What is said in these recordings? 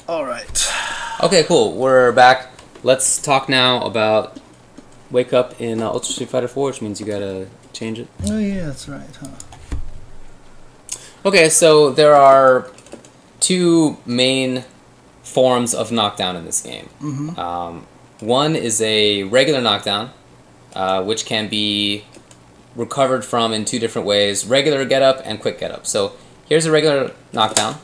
All right. Okay, cool. We're back. Let's talk now about Wake Up in Ultra Street Fighter 4, which means you gotta change it. Oh yeah, that's right, huh? Okay, so there are two main forms of knockdown in this game. One is a regular knockdown, which can be recovered from in two different ways: regular get up and quick get up. So here's a regular knockdown,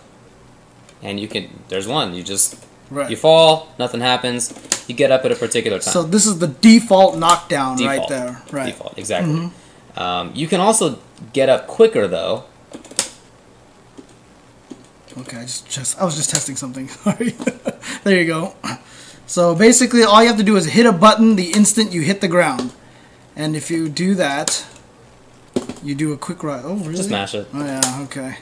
and you can. There's one. You just you fall, nothing happens. You get up at a particular time. So this is the default knockdown right there. Right. Default, exactly. You can also get up quicker though. Okay, I was just testing something. Sorry. There you go. So basically, all you have to do is hit a button the instant you hit the ground, and if you do that, you do a quick rise. Oh, really? Just mash it. Oh yeah. Okay.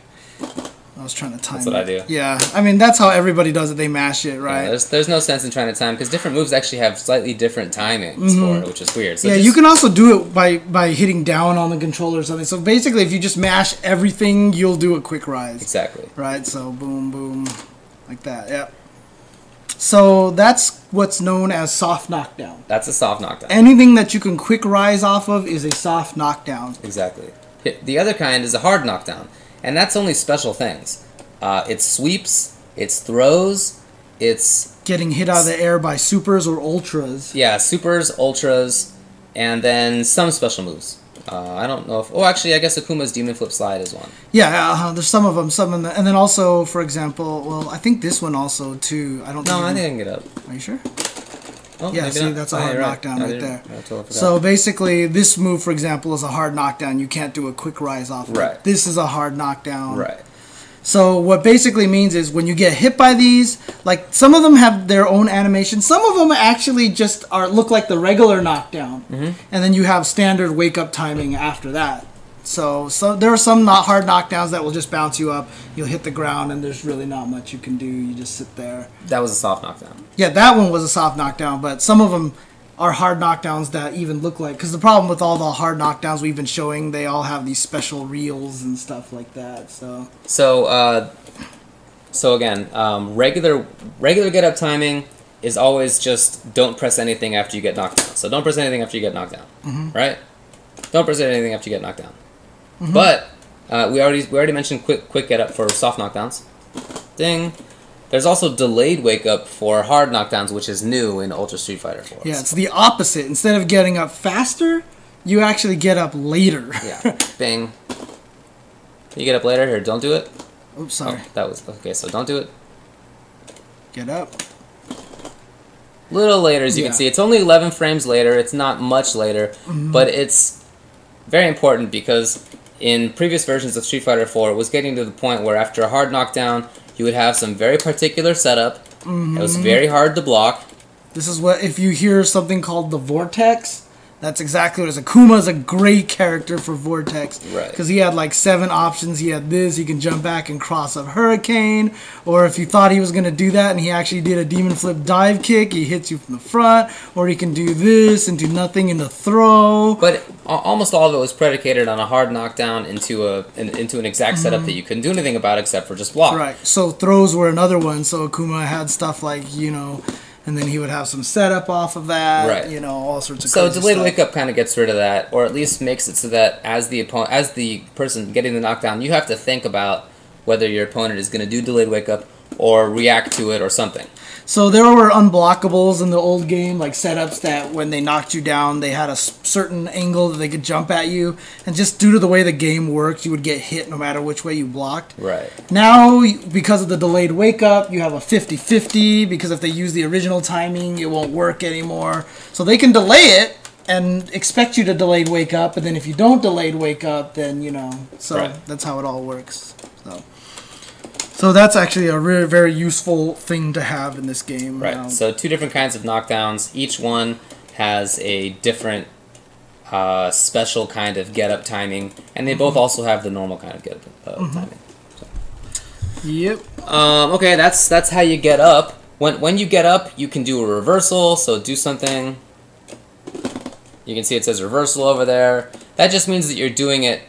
I was trying to time. That's what I do. Yeah, I mean that's how everybody does it. They mash it, right? Yeah, there's no sense in trying to time because different moves actually have slightly different timings for it, which is weird. So yeah, you can also do it by hitting down on the controller or something. So basically, if you just mash everything, you'll do a quick rise. Exactly. Right. So boom, boom, like that. Yep. So that's what's known as soft knockdown. That's a soft knockdown. Anything that you can quick rise off of is a soft knockdown. Exactly. The other kind is a hard knockdown, and that's only special things. It's sweeps, it's throws, it's getting hit out of the air by supers or ultras. Yeah, supers, ultras, and then some special moves. I don't know if... Oh, actually, I guess Akuma's Demon Flip Slide is one. Yeah, there's some of them. And then also, for example, well, I think this one also, too. I think I can get up. Are you sure? Oh, yeah, see, that's a hard knockdown right there. I totally forgot. So basically, this move, for example, is a hard knockdown. You can't do a quick rise off of it. This is a hard knockdown. Right. So what basically means is when you get hit by these, like some of them have their own animation. Some of them actually just look like the regular knockdown. And then you have standard wake up timing after that. So there are some not hard knockdowns that will just bounce you up. You'll hit the ground and there's really not much you can do. You just sit there. That was a soft knockdown. Yeah, that one was a soft knockdown, but some of them are hard knockdowns that even look like... Because the problem with all the hard knockdowns we've been showing, they all have these special reels and stuff like that. So again, regular get up timing is always just don't press anything after you get knocked down. So don't press anything after you get knocked down, right? Don't press anything after you get knocked down. But we already mentioned quick get up for soft knockdowns. Ding. There's also delayed wake up for hard knockdowns, which is new in Ultra Street Fighter 4. Yeah, it's the opposite. Instead of getting up faster, you actually get up later. Yeah. Bing. You get up later? Here, don't do it. Oops, sorry. Oh, that was... Okay, so don't do it. Get up. Little later, as you can see. It's only 11 frames later. It's not much later. But it's very important because in previous versions of Street Fighter 4, it was getting to the point where after a hard knockdown, you would have some very particular setup. It was very hard to block. This is what, if you hear something called the Vortex, that's exactly what it is. Akuma is a great character for Vortex. Right. Because he had like 7 options. He had this, he can jump back and cross a hurricane. Or if you thought he was going to do that and he actually did a demon flip dive kick, he hits you from the front. Or he can do this and do nothing in the throw. But almost all of it was predicated on a hard knockdown into an exact setup that you couldn't do anything about except for just block. Right. So throws were another one. So Akuma had stuff like, you know... And then he would have some setup off of that, right. You know, all sorts of So crazy delayed stuff. wake up kind of gets rid of that, or at least makes it so that as the person getting the knockdown, you have to think about whether your opponent is going to do delayed wake up or react to it or something. So there were unblockables in the old game, like setups that when they knocked you down, they had a certain angle that they could jump at you. And just due to the way the game worked, you would get hit no matter which way you blocked. Right. Now, because of the delayed wake up, you have a 50-50, because if they use the original timing, it won't work anymore. So they can delay it and expect you to delayed wake up, and then if you don't delayed wake up, then, you know, so that's how it all works. So that's actually a very, very useful thing to have in this game. Right. So 2 different kinds of knockdowns. Each one has a different special kind of get-up timing, and they both also have the normal kind of get-up timing. So. Yep. Okay, that's how you get up. When you get up, you can do a reversal. So do something. You can see it says reversal over there. That just means that you're doing it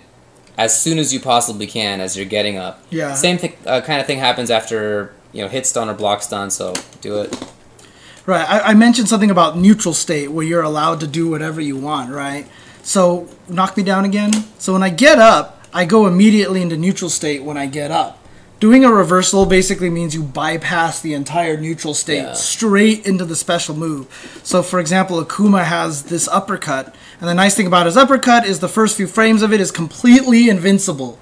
as soon as you possibly can as you're getting up. Yeah. Same kind of thing happens after hit stun or block stun, so do it. Right, I mentioned something about neutral state where you're allowed to do whatever you want, right? So, knock me down again. So when I get up, I go immediately into neutral state when I get up. Doing a reversal basically means you bypass the entire neutral state straight into the special move. So for example, Akuma has this uppercut, and the nice thing about his uppercut is the first few frames of it is completely invincible.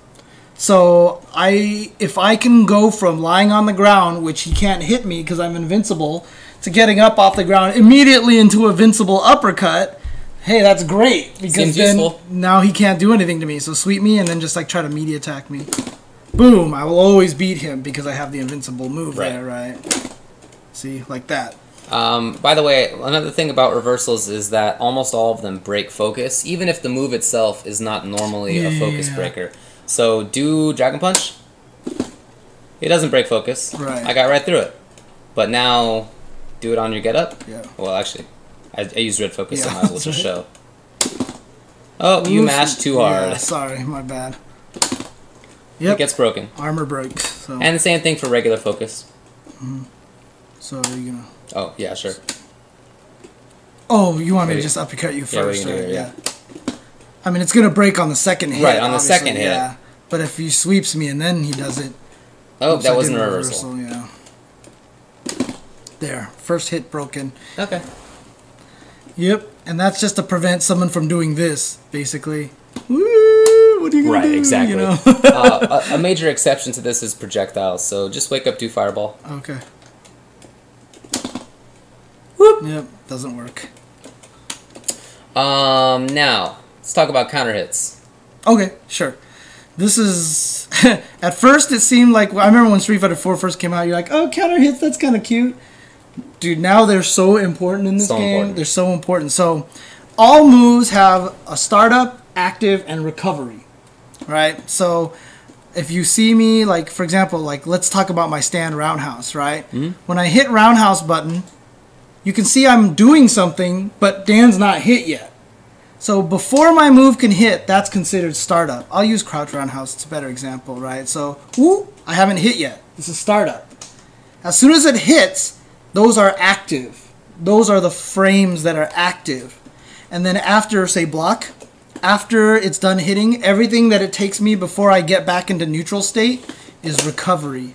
So if I can go from lying on the ground, which he can't hit me because I'm invincible, to getting up off the ground immediately into a invincible uppercut, hey, that's great, because Seems then useful. Now he can't do anything to me. So sweep me and then just like try to media attack me. Boom, I will always beat him because I have the invincible move there, right? See, like that. By the way, another thing about reversals is that almost all of them break focus, even if the move itself is not normally a focus breaker. So do Dragon Punch. It doesn't break focus. Right. I got right through it. But now, do it on your get up. Yeah. Well, actually, I used red focus, so I might as well just show. Oh, you mashed too hard. Yeah, sorry, my bad. Yep. It gets broken. Armor breaks. So. And the same thing for regular focus. So are you gonna? Oh yeah, sure. Oh, you want me to just uppercut you first, right? Yeah. I mean, it's gonna break on the second hit. Right, on the second hit. Yeah. But if he sweeps me and then he does it. Oh, that wasn't a reversal. Yeah. There, first hit broken. Okay. Yep, and that's just to prevent someone from doing this, basically. Woo! What are you gonna do? Right, exactly. You know? A major exception to this is projectiles. So just wake up, do fireball. Okay. Whoop. Yep, doesn't work. Now let's talk about counter hits. Okay, sure. This is at first it seemed like I remember when Street Fighter 4 first came out. You're like, oh, counter hits, that's kind of cute. Dude, now they're so important in this game. Important. They're so important. So all moves have a startup, active, and recovery. Right? So if you see me, like, for example, like, let's talk about my stand roundhouse, right? Mm-hmm. When I hit roundhouse button, you can see I'm doing something, but Dan's not hit yet. So before my move can hit, that's considered startup. I'll use crouch roundhouse. It's a better example, right? So, whoo, I haven't hit yet. This is startup. As soon as it hits, those are active. Those are the frames that are active. And then after, say, block, after it's done hitting, everything that it takes me before I get back into neutral state is recovery.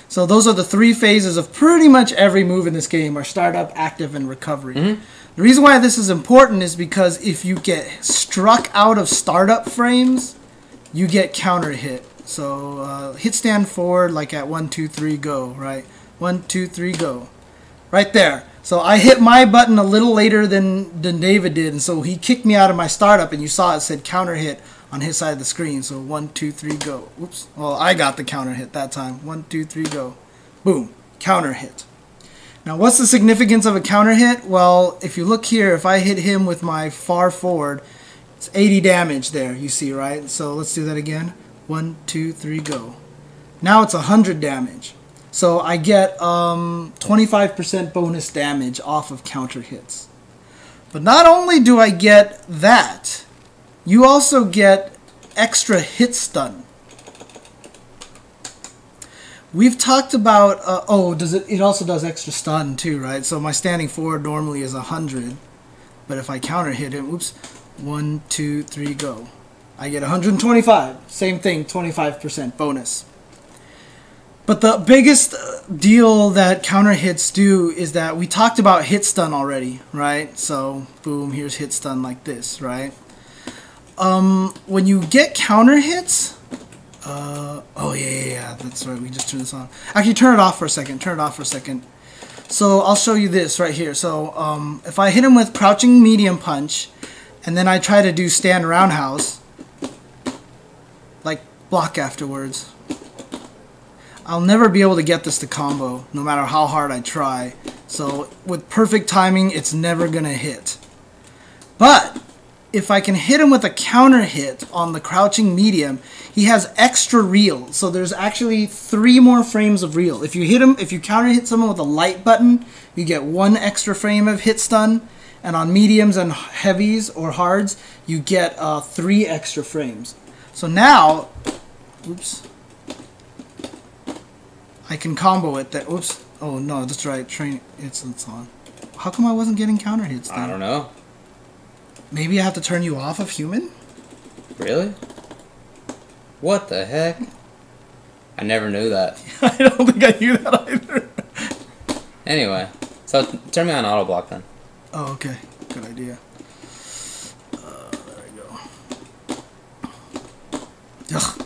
So those are the three phases of pretty much every move in this game are startup, active, and recovery. Mm-hmm. The reason why this is important is because if you get struck out of startup frames, you get counter hit. So hit stand forward like at 1, 2, 3, go, right? 1, 2, 3, go. Right there. So I hit my button a little later than David did, and so he kicked me out of my startup, and you saw it said counter hit on his side of the screen. So 1, 2, 3, go. Oops. Well, I got the counter hit that time. 1, 2, 3, go. Boom. Counter hit. Now, what's the significance of a counter hit? Well, if you look here, if I hit him with my far forward, it's 80 damage there, you see, right? So let's do that again. 1, 2, 3, go. Now it's 100 damage. So I get 25% bonus damage off of counter hits. But not only do I get that, you also get extra hit stun. We've talked about, it also does extra stun too, right? So my standing forward normally is 100, but if I counter hit him, oops, 1, 2, 3, go. I get 125, same thing, 25% bonus. But the biggest deal that counter hits do is that we talked about hit stun already, right? So, boom, here's hit stun like this, right? When you get counter hits, yeah, that's right, we just turned this on. Actually, turn it off for a second, So I'll show you this right here. So if I hit him with crouching medium punch, and then I try to do stand roundhouse, like block afterwards, I'll never be able to get this to combo, no matter how hard I try. So with perfect timing, it's never gonna hit. But if I can hit him with a counter hit on the crouching medium, he has extra reel. So there's actually 3 more frames of reel. If you counter hit someone with a light button, you get 1 extra frame of hit stun. And on mediums and heavies or hards, you get 3 extra frames. So now, oops, I can combo it. That oops. Oh no, that's right. Train. It's on. How come I wasn't getting counter hits then? I don't know. Maybe I have to turn you off of human? Really? What the heck? I never knew that. I don't think I knew that either. Anyway, so turn me on auto block then. Oh, okay. Good idea. There we go. Ugh.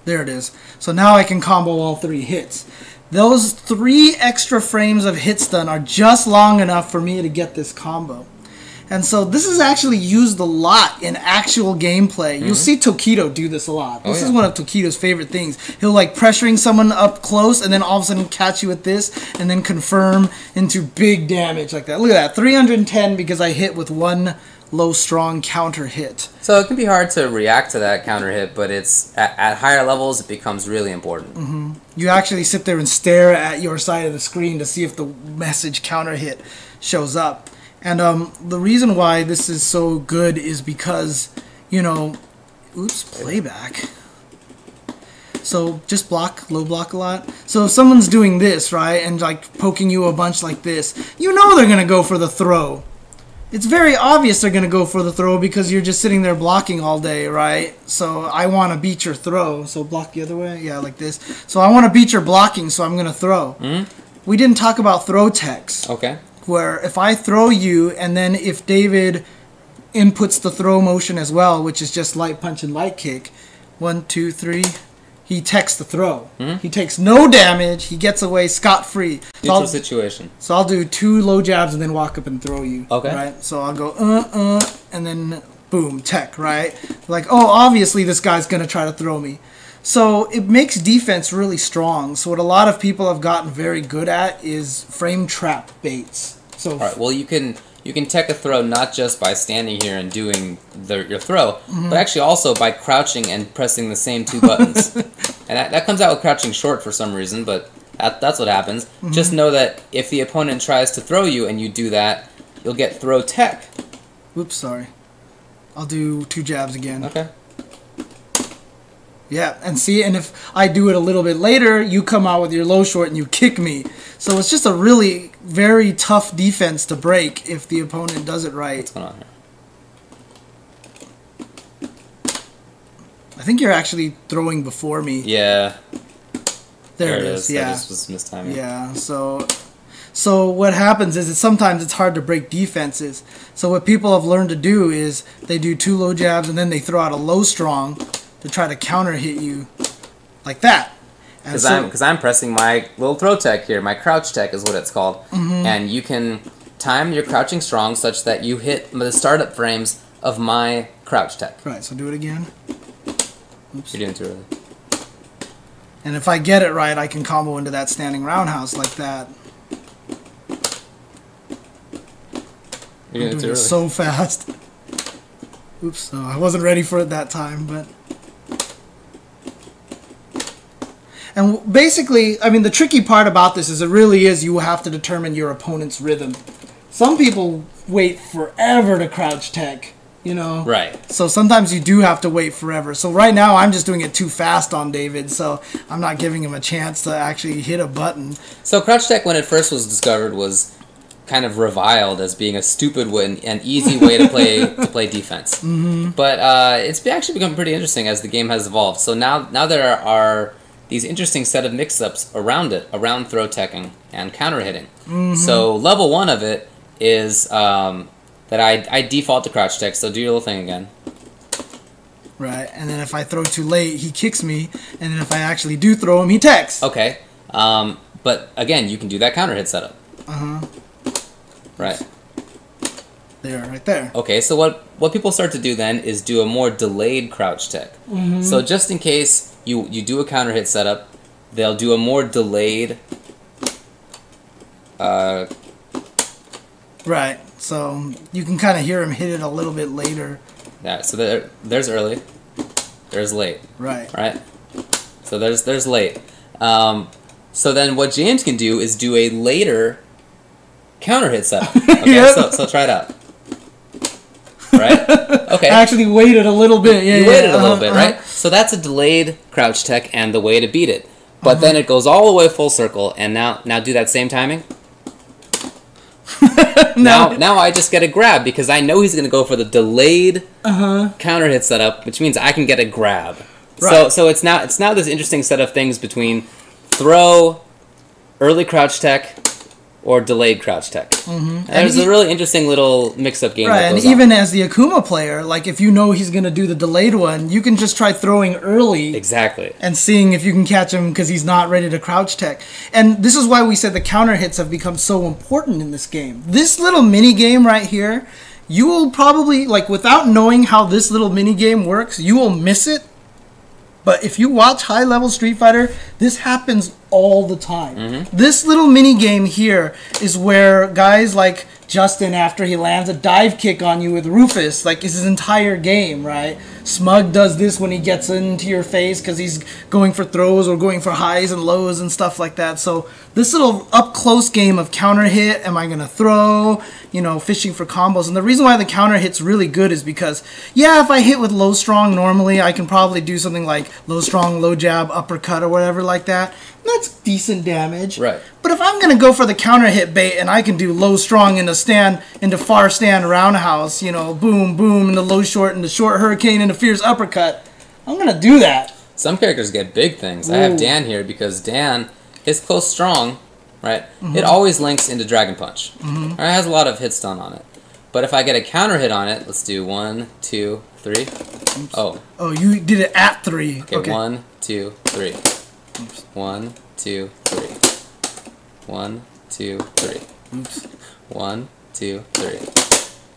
There it is. So now I can combo all 3 hits. Those 3 extra frames of hit stun are just long enough for me to get this combo. And so this is actually used a lot in actual gameplay. You'll see Tokido do this a lot. This is one of Tokido's favorite things. He'll like pressuring someone up close and then all of a sudden catch you with this and then confirm into big damage like that. Look at that. 310 because I hit with 1 low strong counter hit. So it can be hard to react to that counter hit, but it's at higher levels it becomes really important. You actually sit there and stare at your side of the screen to see if the message counter hit shows up. And the reason why this is so good is because, you know, oops, playback. So just block, low block a lot. So if someone's doing this, right, and like poking you a bunch like this, you know they're going to go for the throw. It's very obvious they're going to go for the throw because you're just sitting there blocking all day, right? So I want to beat your throw. So block the other way? Yeah, like this. So I want to beat your blocking, so I'm going to throw. We didn't talk about throw techs. Okay. Where if I throw you, and then if David inputs the throw motion as well, which is just light punch and light kick, 1, 2, 3, he techs the throw. He takes no damage. He gets away scot-free. Neutral situation. So I'll do 2 low jabs and then walk up and throw you. Okay. Right? So I'll go, and then boom, tech, right? Like, oh, obviously this guy's going to try to throw me. So it makes defense really strong. So what a lot of people have gotten very good at is frame trap baits. So all right. Well, you can tech a throw not just by standing here and doing your throw, but actually also by crouching and pressing the same 2 buttons. And that comes out with crouching short for some reason, but that's what happens. Just know that if the opponent tries to throw you and you do that, you'll get throw tech. Oops, sorry. I'll do 2 jabs again. Okay. Yeah, and see, and if I do it a little bit later, you come out with your low short and you kick me. So it's just a really very tough defense to break if the opponent does it right. What's going on here? I think you're actually throwing before me. Yeah. There it is. Yeah. That just was mistiming. Yeah. So what happens is sometimes it's hard to break defenses. So what people have learned to do is they do 2 low jabs and then they throw out a low strong to try to counter hit you like that. Because I'm pressing my little throw tech here. My crouch tech is what it's called. And you can time your crouching strong such that you hit the startup frames of my crouch tech. Right, so do it again. Oops. You're doing it too early. And if I get it right, I can combo into that standing roundhouse like that. You're doing it too early. So fast. Oops, no, I wasn't ready for it that time, but... And basically, I mean, the tricky part about this is it really is you have to determine your opponent's rhythm. Some people wait forever to crouch tech, you know? Right. So sometimes you do have to wait forever. So right now, I'm just doing it too fast on David, so I'm not giving him a chance to actually hit a button. So crouch tech, when it first was discovered, was kind of reviled as being a stupid and easy way to play defense. But it's actually become pretty interesting as the game has evolved. So now there are these interesting set of mix-ups around it, around throw teching and counter hitting. So level 1 of it is that I default to crouch tech, so do your little thing again. Right, and then if I throw too late, he kicks me, and then if I actually do throw him, he techs. Okay, but again, you can do that counter hit setup. Right. There, right there. Okay, so what people start to do then is do a more delayed crouch tech. So just in case you do a counter hit setup, they'll do a more delayed... Right, so you can kind of hear him hit it a little bit later. Yeah, so there's early, there's late. Right. Right? So there's late. So then what James can do is do a later counter hit setup. Okay, so try it out. Right? Okay. I actually waited a little bit. Yeah, you waited a little bit, right? So that's a delayed crouch tech and the way to beat it. but then it goes all the way full circle, and now do that same timing. now I just get a grab because I know he's going to go for the delayed counter hit setup, which means I can get a grab. Right. So it's now this interesting set of things between throw, early crouch tech, or delayed crouch tech. And there's a really interesting little mix-up game. Right, and even as the Akuma player, like if you know he's going to do the delayed one, you can just try throwing early. Exactly. And seeing if you can catch him because he's not ready to crouch tech. And this is why we said the counter hits have become so important in this game. This little mini game right here, you will probably, like without knowing how this little mini game works, you will miss it. But if you watch high-level Street Fighter, this happens all the time. This little mini-game here is where guys like Justin, after he lands a dive kick on you with Rufus, like it's his entire game, right? Smug does this when he gets into your face because he's going for throws or going for highs and lows and stuff like that. So this little up-close game of counter hit, am I going to throw, you know, fishing for combos. And the reason why the counter hit's really good is because, yeah, if I hit with low strong normally, I can probably do something like low strong, low jab, uppercut or whatever like that. That's decent damage. Right. But if I'm going to go for the counter hit bait and I can do low strong into far stand roundhouse, you know, boom, boom, into low short, into short hurricane, into fierce uppercut, I'm going to do that. Some characters get big things. Ooh. I have Dan here because Dan, his close strong, right, it always links into Dragon Punch. It has a lot of hit stun on it. But if I get a counter hit on it, let's do 1, 2, 3. Oops. Oh. Oh, you did it at 3. Okay, 1, 2, 3. Oops. 1, 2, 3. 1, 2, 3. Oops. 1, 2, 3.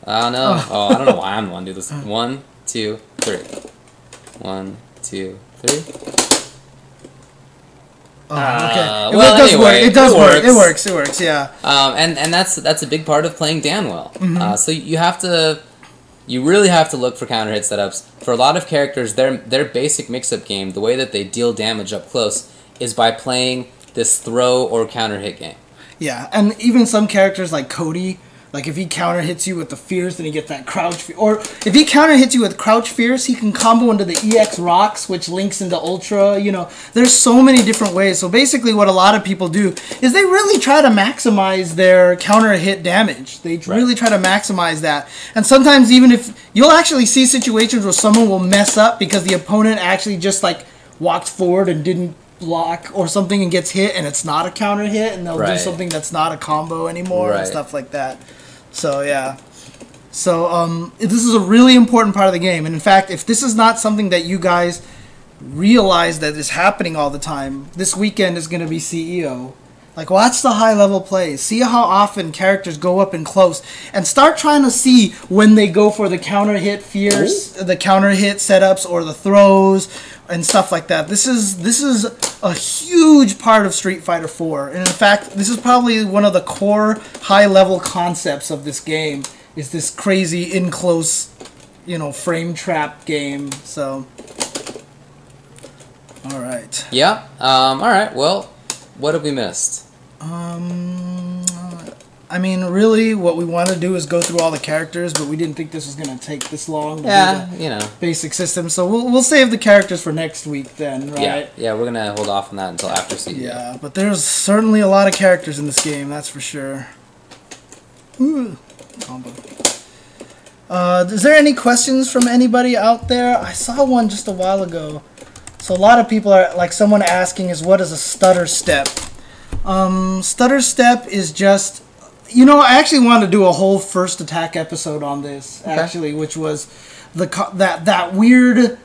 Oh no. Oh, I don't know why I'm the one to do this. 1, 2, 3. 1, 2, 3. Oh, okay. Well, it does anyway, work. It does work. It works. It works. Yeah. And that's a big part of playing Dan well. So you really have to look for counter hit setups. For a lot of characters, their basic mix-up game, the way that they deal damage up close, is by playing this throw or counter hit game. Yeah, and even some characters like Cody, like if he counter hits you with the fierce, then he gets that crouch. Or if he counter hits you with crouch fierce, he can combo into the EX rocks, which links into ultra. You know, there's so many different ways. So basically, what a lot of people do is they really try to maximize their counter hit damage. They really try to maximize that. And sometimes even if you'll actually see situations where someone will mess up because the opponent actually just like walked forward and didn't block or something and gets hit and it's not a counter hit and they'll do something that's not a combo anymore and stuff like that. So yeah. So this is a really important part of the game, and in fact, if this is not something that you guys realize that is happening all the time, this weekend is going to be CEO. Like, watch the high level plays, see how often characters go up and close, and start trying to see when they go for the counter hit fierce, the counter hit setups or the throws and stuff like that. This is a huge part of Street Fighter 4. And in fact, this is probably one of the core high-level concepts of this game, is this crazy in-close, you know, frame trap game. So, all right. Yeah. All right. Well, what have we missed? I mean, really, what we want to do is go through all the characters, but we didn't think this was going to take this long to do the basic system. So we'll save the characters for next week then, right? Yeah, we're going to hold off on that until after CEO. Yeah, but there's certainly a lot of characters in this game, that's for sure. Ooh, combo. Is there any questions from anybody out there? I saw one just a while ago. So a lot of people are, like, someone asking is, what is a stutter step? Stutter step is just... You know, I actually wanted to do a whole first attack episode on this, actually, which was that weird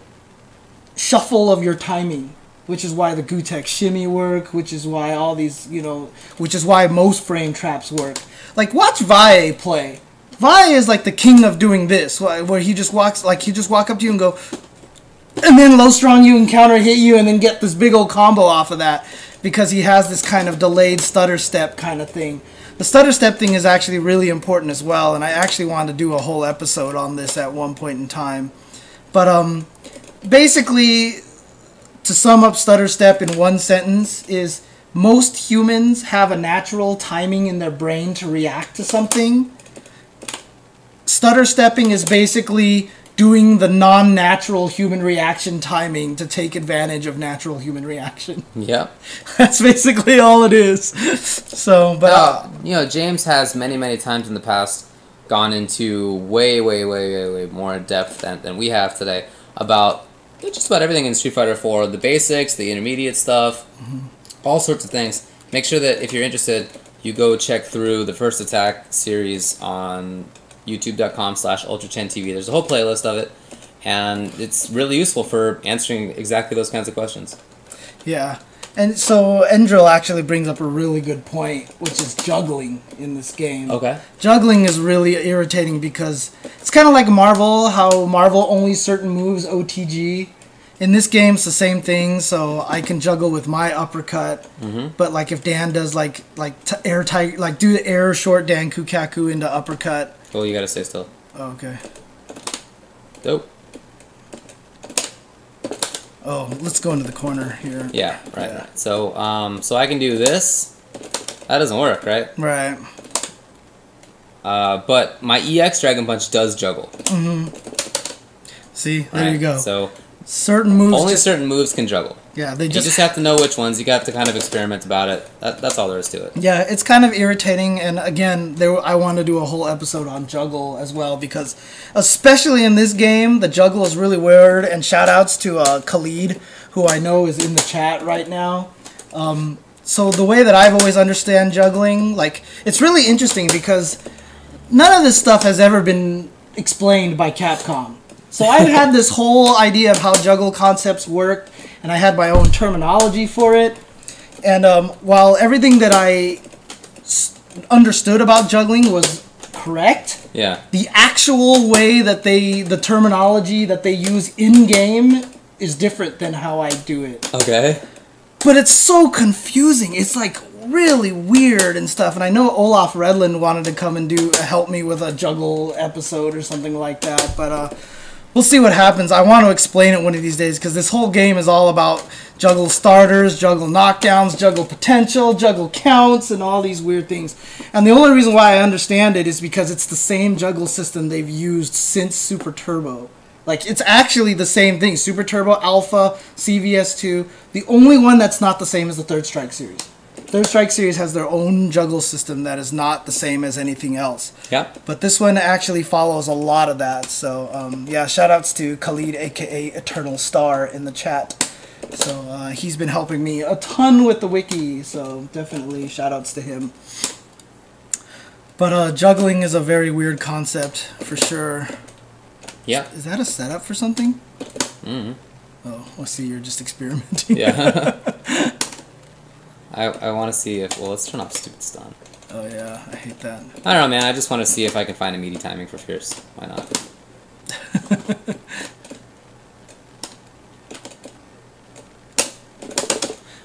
shuffle of your timing, which is why the Gutek shimmy work, which is why all these, you know, which is why most frame traps work. Like, watch Vae play. Vae is like the king of doing this, where he just walks, like, he just walk up to you and go, and then low strong you and counter hit you and then get this big old combo off of that, because he has this kind of delayed stutter step kind of thing. The stutter step thing is actually really important as well, and I actually wanted to do a whole episode on this at one point in time. But basically, to sum up stutter step in one sentence, is most humans have a natural timing in their brain to react to something. Stutter stepping is basically doing the non-natural human reaction timing to take advantage of natural human reaction. Yep. That's basically all it is. So, but you know, James has many times in the past gone into way more depth than we have today about just about everything in Street Fighter 4, the basics, the intermediate stuff, all sorts of things. Make sure that if you're interested, you go check through the First Attack series on youtube.com/ultrachentv. There's a whole playlist of it, and it's really useful for answering exactly those kinds of questions. Yeah. And so Endril actually brings up a really good point, which is juggling in this game. Okay. Juggling is really irritating because it's kind of like Marvel, how Marvel only certain moves OTG. In this game, it's the same thing, so I can juggle with my uppercut. But like if Dan does do the air short Dan Kukaku into uppercut. Well, you gotta stay still. Oh, okay. Dope. Oh, let's go into the corner here. Yeah, right. Yeah. So, so I can do this. That doesn't work, right? Right. But my EX Dragon Punch does juggle. See, there you go. So certain moves. Only certain moves can juggle. Yeah, you just have to know which ones. You got to kind of experiment about it. That's all there is to it. Yeah, it's kind of irritating, and again, I want to do a whole episode on juggle as well, because especially in this game, the juggle is really weird, and shout-outs to Khalid, who I know is in the chat right now. So the way that I've always understand juggling, like, it's really interesting because none of this stuff has ever been explained by Capcom. So I've had this whole idea of how juggle concepts work, and I had my own terminology for it. And while everything that I understood about juggling was correct, the actual way that the terminology that they use in-game is different than how I do it. Okay. But it's so confusing. It's like really weird and stuff. And I know Olaf Redland wanted to come and help me with a juggle episode or something like that, but we'll see what happens. I want to explain it one of these days because this whole game is all about juggle starters, juggle knockdowns, juggle potential, juggle counts, and all these weird things. And the only reason why I understand it is because it's the same juggle system they've used since Super Turbo. Like, it's actually the same thing. Super Turbo, Alpha, CVS2. The only one that's not the same is the Third Strike series. Third Strike series has their own juggle system that is not the same as anything else. Yeah. But this one actually follows a lot of that. So, yeah, shout-outs to Khalid, a.k.a. Eternal Star, in the chat. So, he's been helping me a ton with the wiki, so definitely shout-outs to him. But juggling is a very weird concept, for sure. Yeah. Is that a setup for something? Mm-hmm. Oh, well, see, you're just experimenting. Yeah. I want to see if... Well, let's turn off stupid stun. Oh, yeah. I hate that. I don't know, man. I just want to see if I can find a meaty timing for Fierce. Why not?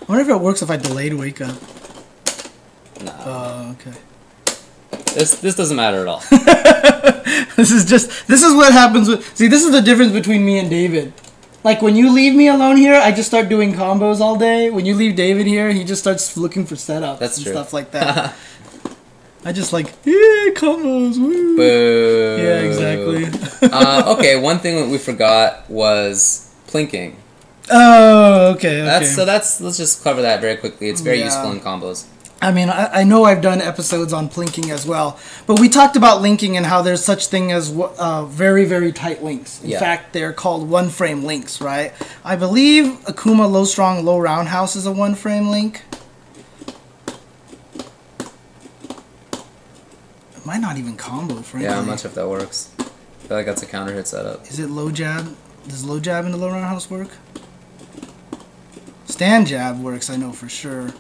I wonder if it works if I delayed wake up. No. Oh, okay. This doesn't matter at all. This is what happens with... See, this is the difference between me and David. Like, when you leave me alone here, I just start doing combos all day. When you leave David here, he just starts looking for setups and stuff like that. I just like, yeah, combos, woo. Boo. Yeah, exactly. Okay, one thing that we forgot was plinking. Oh, okay. Let's just cover that very quickly. It's very useful in combos. I mean, I know I've done episodes on plinking as well, but we talked about linking and how there's such thing as very, very tight links. In fact, they're called one-frame links, right? I believe Akuma Low Strong Low Roundhouse is a one-frame link. It might not even combo, frankly. Yeah, I'm not sure if that works. I feel like that's a counter hit setup. Is it low jab? Does low jab into low roundhouse work? Stand jab works, I know for sure.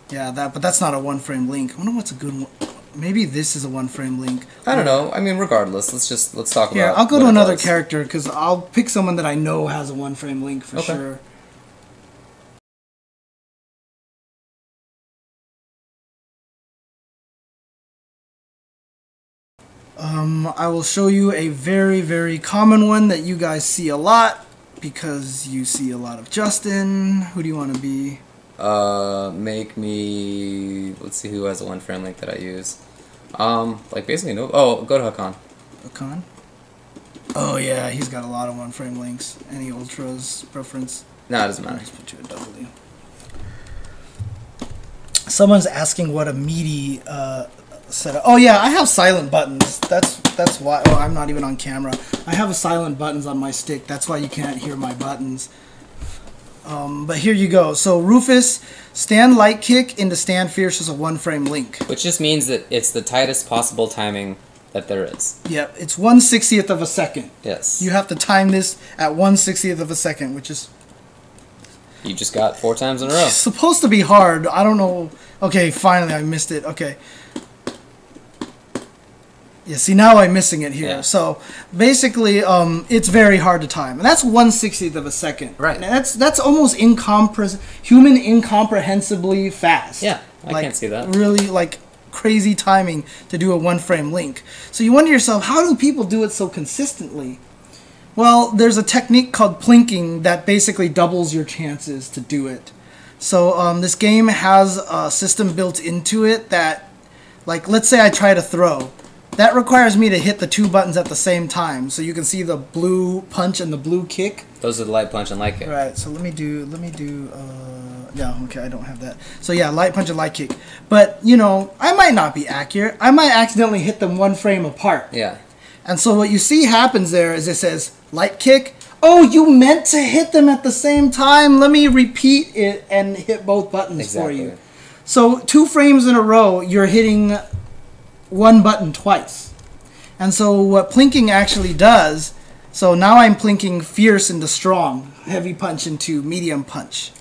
Yeah, but that's not a one-frame link. I wonder what's a good one. Maybe this is a one-frame link. I don't know. I mean, regardless, let's talk about. Yeah, I'll go to another character because I'll pick someone that I know has a one-frame link for sure. I will show you a very, very common one that you guys see a lot because you see a lot of Justin. Who do you want to be? Make me... Let's see who has a one-frame link that I use. Like basically no... Oh, go to Hakan. Hakan? Oh yeah, he's got a lot of one-frame links. Any ultras preference? No, it doesn't matter. Just put you a W. Someone's asking what a meaty setup. Oh yeah, I have silent buttons. That's why. Oh, I'm not even on camera. I have silent buttons on my stick. That's why you can't hear my buttons. But here you go. So Rufus, stand light kick into stand fierce is a one-frame link. Which just means that it's the tightest possible timing that there is. Yep, it's 1/60th of a second. Yes. You have to time this at 1/60th of a second, which is You just got 4 times in a row. supposed to be hard. I don't know. Okay, finally I missed it. Okay. Yeah, see, now I'm missing it here. Yeah. So basically, it's very hard to time, and that's 1/60th of a second. Right. And that's almost human incomprehensibly fast. Yeah, I can't see that. Really, like crazy timing to do a one-frame link. So you wonder to yourself, how do people do it so consistently? Well, there's a technique called plinking that basically doubles your chances to do it. So this game has a system built into it that, like, let's say I try to throw. That requires me to hit the 2 buttons at the same time. So you can see the blue punch and the blue kick. Those are the light punch and light kick. Right, so let me do, yeah, okay, I don't have that. So yeah, light punch and light kick. But, you know, I might not be accurate. I might accidentally hit them 1 frame apart. Yeah. And so what you see happens there is it says light kick. Oh, you meant to hit them at the same time. Let me repeat it and hit both buttons for you. So 2 frames in a row, you're hitting 1 button twice. And so what plinking actually does, so now I'm plinking fierce into strong, heavy punch into medium punch.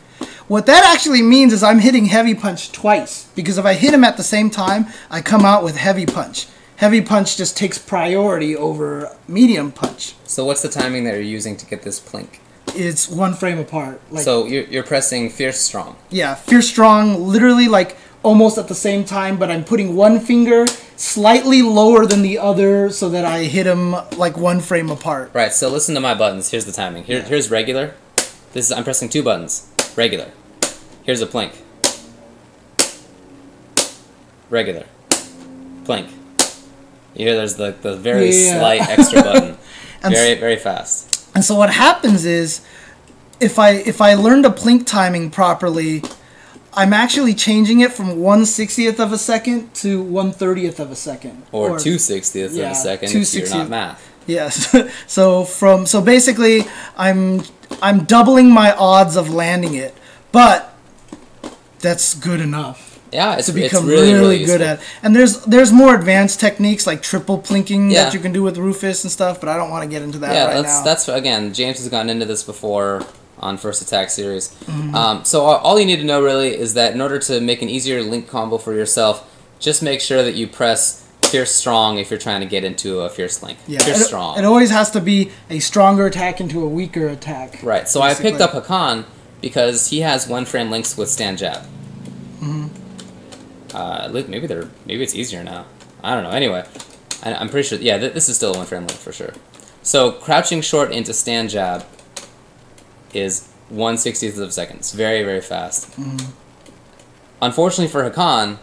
What that actually means is I'm hitting heavy punch twice, because if I hit him at the same time, I come out with heavy punch. Heavy punch just takes priority over medium punch. So what's the timing that you're using to get this plink? It's 1 frame apart. Like, so you're pressing fierce strong. Yeah, fierce strong, literally like almost at the same time, but I'm putting 1 finger slightly lower than the other so that I hit him like 1 frame apart. Right, so listen to my buttons. Here's the timing. Here's regular. I'm pressing 2 buttons. Regular. Here's a plink. Regular. Plink. You hear there's the very slight extra button. Very fast. And so what happens is, if I learn to plink timing properly, I'm actually changing it from 1/60th of a second to 1/30th of a second. Or 2/60th of a second if you're not math. Yes. So basically I'm doubling my odds of landing it. But that's good enough. Yeah, to become really good at. And there's more advanced techniques like triple plinking that you can do with Rufus and stuff, but I don't want to get into that right now. That's again, James has gotten into this before on First Attack series. So all you need to know really is that in order to make an easier link combo for yourself, just make sure that you press fierce strong if you're trying to get into a fierce link. Yeah, fierce strong. It always has to be a stronger attack into a weaker attack. Right. So basically. I picked up Hakan because he has 1 frame links with stand jab. Maybe it's easier now. I don't know. Anyway, I'm pretty sure. Yeah, this is still a 1 frame link for sure. So crouching short into stand jab is 1/60th of a second. It's very fast. Unfortunately for Hakan,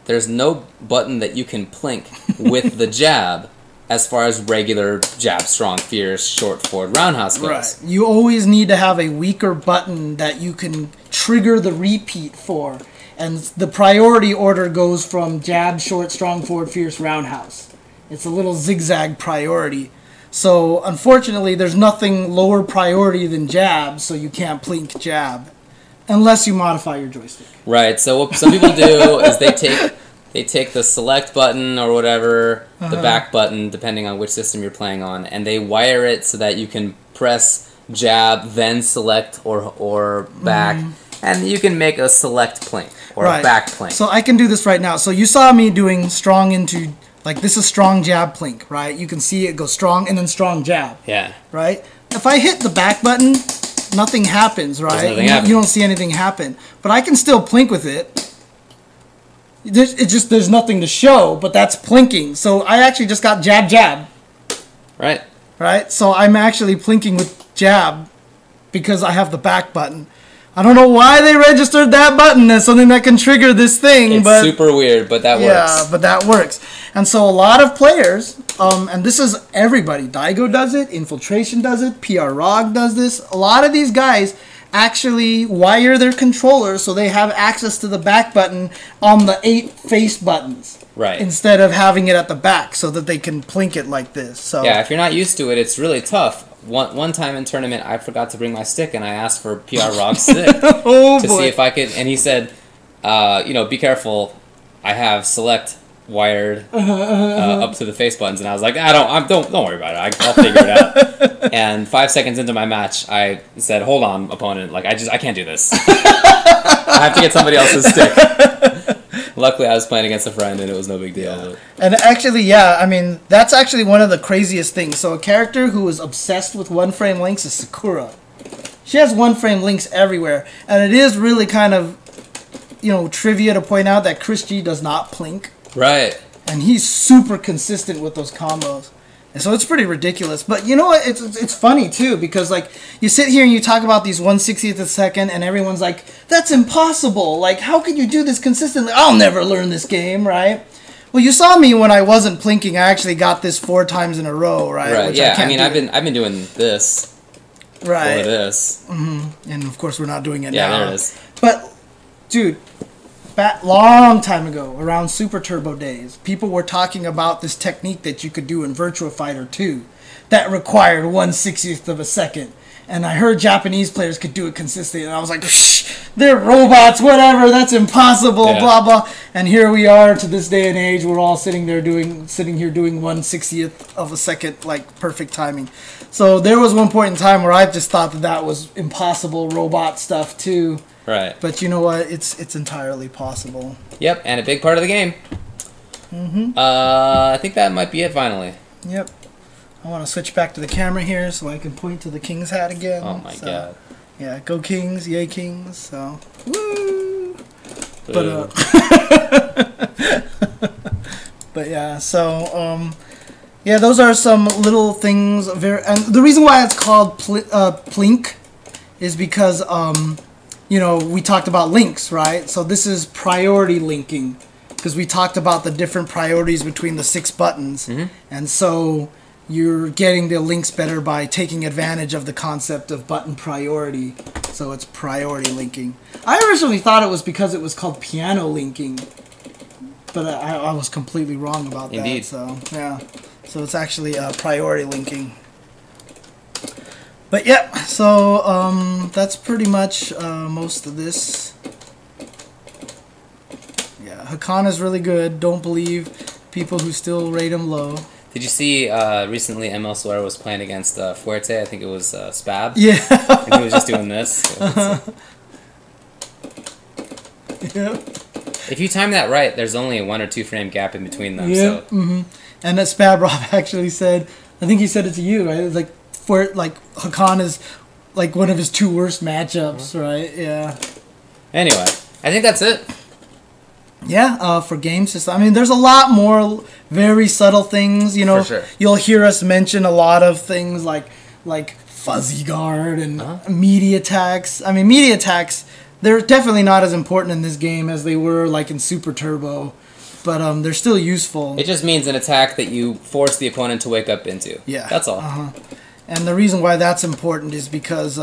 there's no button that you can plink with the jab as far as regular jab, strong, fierce, short, forward, roundhouse goes. Right. You always need to have a weaker button that you can trigger the repeat for. And the priority order goes from jab, short, strong, forward, fierce, roundhouse. It's a little zigzag priority. So, unfortunately, there's nothing lower priority than jab, so you can't plink jab. Unless you modify your joystick. Right, so what some people do is they take the select button or whatever, the back button, depending on which system you're playing on, and they wire it so that you can press jab, then select or back, and you can make a select plink. Or a back plink. So I can do this right now. So you saw me doing strong into, like this is strong jab plink, right? You can see it go strong and then strong jab. Yeah. Right? If I hit the back button, nothing happens, right? You don't see anything happen. But I can still plink with it. There's nothing to show, but that's plinking. So I actually just got jab, jab. Right. Right? So I'm actually plinking with jab because I have the back button. I don't know why they registered that button as something that can trigger this thing. It's super weird, but that works. Yeah, but that works. And so a lot of players, and this is everybody. Daigo does it. Infiltration does it. PRROG does this. A lot of these guys actually wire their controllers so they have access to the back button on the 8 face buttons. Right. Instead of having it at the back so that they can plink it like this. So yeah, if you're not used to it, it's really tough. One time in tournament, I forgot to bring my stick, and I asked for PRROG's stick to see if I could. And he said, be careful. I have select wired up to the face buttons, and I was like, don't worry about it. I'll figure it out. And 5 seconds into my match, I said, hold on, opponent. Like I can't do this. I have to get somebody else's stick. Luckily, I was playing against a friend, and it was no big deal. Yeah. And actually, yeah, I mean, that's actually one of the craziest things. So a character who is obsessed with one-frame links is Sakura. She has one-frame links everywhere. And it is really kind of, trivia to point out that Chris G does not plink. Right. And he's super consistent with those combos. And so it's pretty ridiculous. But you know what? It's funny, too, because, like, you sit here and you talk about these 1/60th of a second, and everyone's like, that's impossible. Like, how could you do this consistently? I'll never learn this game, right? Well, you saw me when I wasn't plinking. I actually got this 4 times in a row, right? Right, yeah. I've been doing this. Right. Or this. Mm-hmm. And, of course, we're not doing it now. Yeah, there it is. But, dude... long time ago, around Super Turbo days, people were talking about this technique that you could do in Virtua Fighter 2 that required 1/60th of a second. And I heard Japanese players could do it consistently, and I was like, they're robots, whatever, that's impossible, blah, blah. And here we are to this day and age, we're all sitting here doing 1/60th of a second, like, perfect timing. So there was one point in time where I just thought that was impossible robot stuff, too. Right. But you know what? It's entirely possible. Yep, and a big part of the game. Mm-hmm. I think that might be it finally. Yep. I want to switch back to the camera here so I can point to the King's hat again. Oh my god. Yeah, go Kings, yay Kings. So, woo! Boo. But yeah, so yeah, those are some little things. And the reason why it's called plink is because we talked about links, right? So this is priority linking because we talked about the different priorities between the 6 buttons. Mm-hmm. And so you're getting the links better by taking advantage of the concept of button priority. So it's priority linking. I originally thought it was because it was called piano linking, but I was completely wrong about that. Indeed. So, yeah. So it's actually priority linking. But yeah, so that's pretty much most of this. Yeah, Hakana's really good. Don't believe people who still rate him low. Did you see recently ML Swear was playing against Fuerte? I think it was Spab. Yeah. And he was just doing this. Yeah. If you time that right, there's only a 1 or 2 frame gap in between them. Yeah. So. Mm-hmm. And that Spab Rob actually said, I think he said it to you, right? It was like Hakan is like one of his 2 worst matchups, right? Yeah. Anyway, I think that's it. Yeah, for game system. I mean, there's a lot more very subtle things. For sure. You'll hear us mention a lot of things like fuzzy guard and media attacks. I mean, media attacks, they're definitely not as important in this game as they were like in Super Turbo, but they're still useful. It just means an attack that you force the opponent to wake up into. Yeah. That's all. And the reason why that's important is because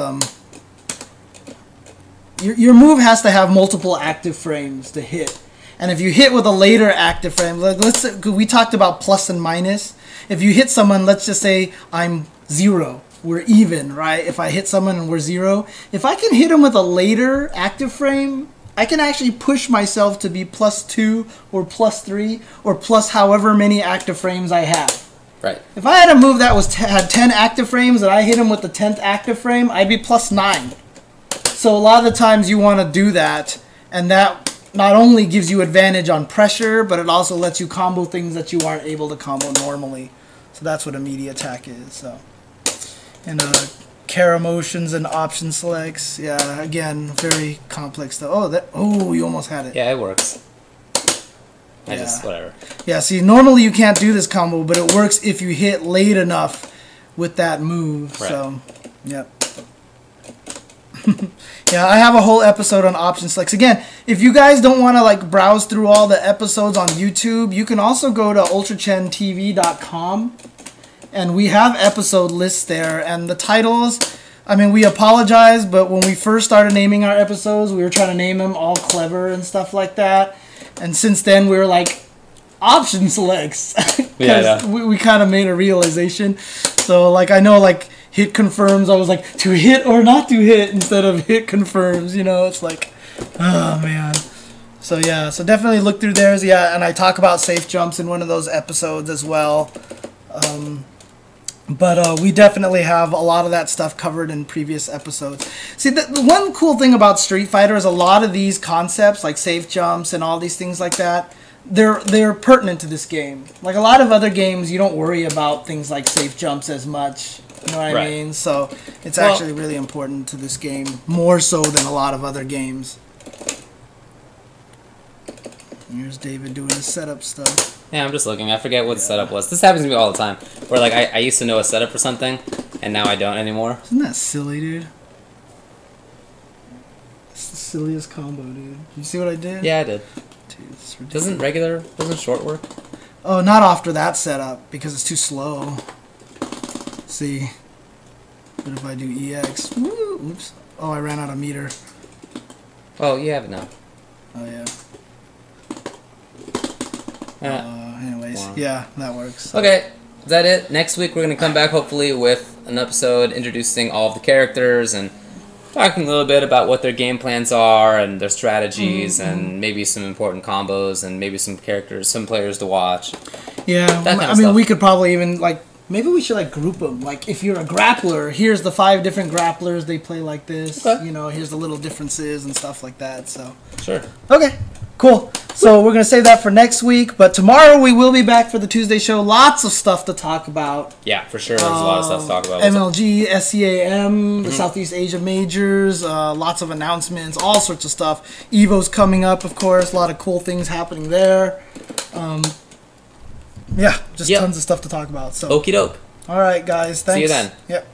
your move has to have multiple active frames to hit. And if you hit with a later active frame, we talked about plus and minus. If you hit someone, let's just say I'm 0, we're even, right? If I hit someone and we're 0, if I can hit them with a later active frame, I can actually push myself to be +2 or +3 or plus however many active frames I have. Right. If I had a move that had 10 active frames and I hit him with the 10th active frame, I'd be +9. So a lot of the times you want to do that, and that not only gives you advantage on pressure, but it also lets you combo things that you aren't able to combo normally. So that's what a media attack is. So, and care motions and option selects. Yeah, again, very complex stuff. Oh, you almost had it. Yeah, it works. Whatever. Yeah, see, normally you can't do this combo, but it works if you hit late enough with that move. Right. So, yep. Yeah, I have a whole episode on option selects. Again, if you guys don't want to like browse through all the episodes on YouTube, you can also go to ultrachentv.com, and we have episode lists there. And the titles, I mean, we apologize, but when we first started naming our episodes, we were trying to name them all clever and stuff like that. And since then, we were like, option selects. Because we kind of made a realization. So, like, I know, like, hit confirms, I was like, to hit or not to hit instead of hit confirms, you know, it's like, oh man. So yeah, so definitely look through theirs, yeah, and I talk about safe jumps in one of those episodes as well. But we definitely have a lot of that stuff covered in previous episodes. See, the one cool thing about Street Fighter is a lot of these concepts, like safe jumps and all these things like that, they're pertinent to this game. Like a lot of other games, you don't worry about things like safe jumps as much. You know what I mean? So it's actually really important to this game, more so than a lot of other games. Here's David doing his setup stuff. Yeah, I'm just looking. I forget what the setup was. This happens to me all the time. Where like I used to know a setup for something, and now I don't anymore. Isn't that silly, dude? It's the silliest combo, dude. You see what I did? Yeah, I did. Dude, it's ridiculous. Doesn't short work? Oh, not after that setup, because it's too slow. See, what if I do EX? Woo, oops. Oh, I ran out of meter. Oh, you have it now. Oh, yeah. Anyways, wow. Yeah, that works. Okay, is that it? Next week we're going to come back hopefully with an episode introducing all of the characters and talking a little bit about what their game plans are and their strategies and maybe some important combos and maybe some characters, some players to watch. Yeah, I mean, we could probably even, like, maybe we should, like, group them. Like, if you're a grappler, here's the 5 different grapplers. They play like this. Okay. You know, here's the little differences and stuff like that. So. Sure. Okay, cool. So we're going to save that for next week. But tomorrow we will be back for the Tuesday show. Lots of stuff to talk about. Yeah, for sure. There's a lot of stuff to talk about. MLG, SCAM, the Southeast Asia Majors, lots of announcements, all sorts of stuff. EVO's coming up, of course. A lot of cool things happening there. Yeah, just tons of stuff to talk about. So. Okie doke. All right, guys. Thanks. See you then. Yep.